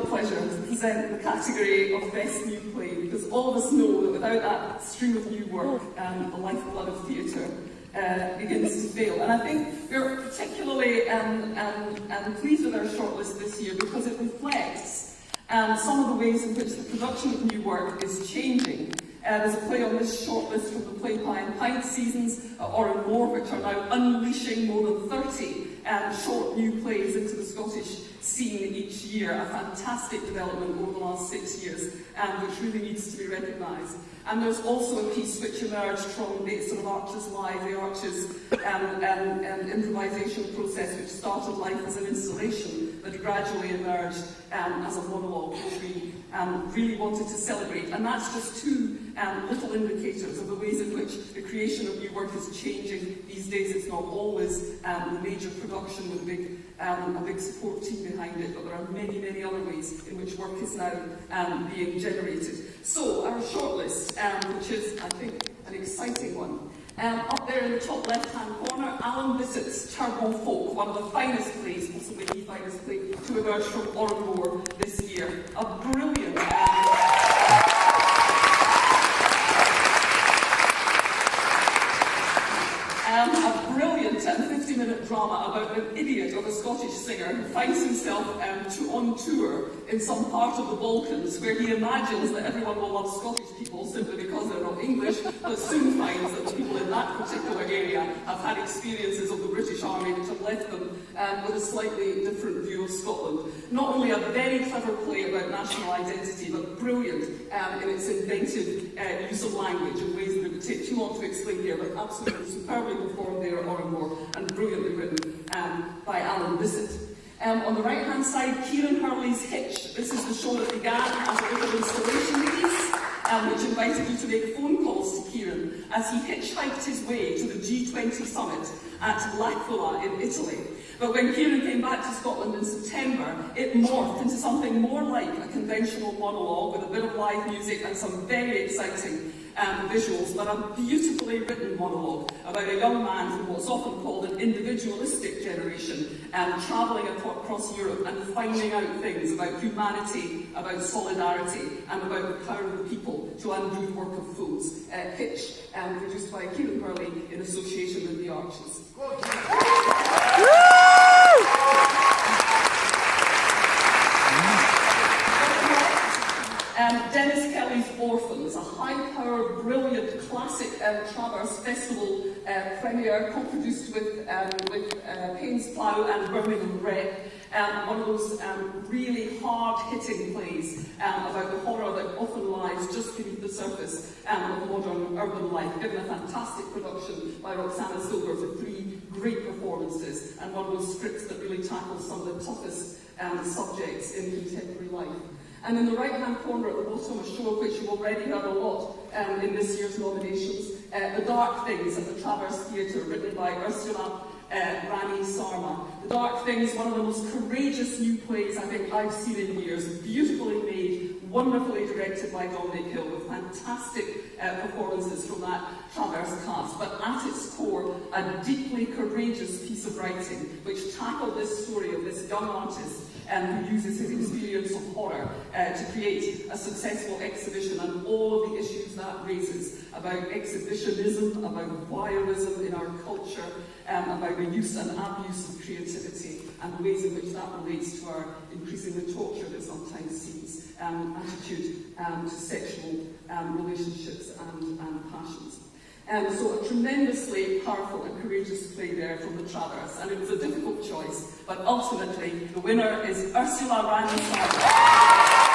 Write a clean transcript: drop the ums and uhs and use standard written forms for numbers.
great pleasure to present the category of Best New Play, because all of us know that without that stream of new work, the lifeblood of theatre begins to fail. And I think we're particularly pleased with our shortlist this year because it reflects some of the ways in which the production of new work is changing. There's a play on this shortlist from the Play Pie and Pint seasons, or in more, which are now unleashing more than 30 short new plays into the Scottish scene each year. A fantastic development over the last 6 years, which really needs to be recognised. And there's also a piece which emerged from the sort of Arches Live, the Arches improvisation process, which started life as an installation, but gradually emerged as a monologue, which we really wanted to celebrate. And that's just two little indicators of the ways in which the creation of new work is changing these days. It's not always the major production with a big support team behind it, but there are many, many other ways in which work is now being generated. So our shortlist, which is, I think, an exciting one. Up there in the top left-hand corner, Alan Bissett's Turbo Folk, one of the finest plays, possibly the finest play, to emerge from Oranmore this year. A brilliant... a brilliant 50-minute drama about an idiot of a Scottish singer who finds himself on tour in some part of the Balkans where he imagines that everyone will love Scottish people simply because they're not English, but soon finds that the people in that particular area have had experiences of the British Army which have left them with a slightly different view of Scotland. Not only a very clever play about national identity, but brilliant in its inventive use of language in ways that it would take too long to explain here, but absolutely superbly performed there at Oranmore and brilliantly written by Alan Bissett. On the right-hand side, Kieran Hurley's Hitch. This is the show that began as a little installation piece, which invited you to make phone calls to Kieran as he hitchhiked his way to the G20 summit at L'Aquila in Italy. But when Kieran came back to Scotland in September, it morphed into something more like a conventional monologue with a bit of live music and some very exciting visuals, but a beautifully written monologue about a young man from what's often called an individualistic generation, travelling across Europe and finding out things about humanity, about solidarity, and about the power of the people to undo the work of fools. Hitch, produced by Kieran Hurley in association with the Arches. Dennis Kelly's Orphans, a high-powered, brilliant, classic Traverse Festival premiere, co-produced with Payne's Plough and Birmingham Rep. One of those really hard-hitting plays about the horror that often lies just beneath the surface of modern urban life, given a fantastic production by Roxana Silver with 3 great performances, and one of those scripts that really tackles some of the toughest subjects in contemporary life. And in the right-hand corner at the bottom, a show of which you've already heard a lot in this year's nominations, The Dark Things at the Traverse Theatre, written by Ursula Rani Sarma. The Dark Things, one of the most courageous new plays I think I've seen in years, beautifully made, wonderfully directed by Dominic Hill, with fantastic performances from that Traverse cast, but at its core, a deeply courageous piece of writing which tackled this story of this young artist who uses his experience of horror to create a successful exhibition, and all of the issues that raises about exhibitionism, about voyeurism in our culture, about the use and abuse of creativity, and the ways in which that relates to our increasingly tortured, it sometimes seems, attitude to sexual relationships and passions. So a tremendously powerful and courageous play there from the Traverse, and it was a difficult choice, but ultimately the winner is Ursula Rani Sarma.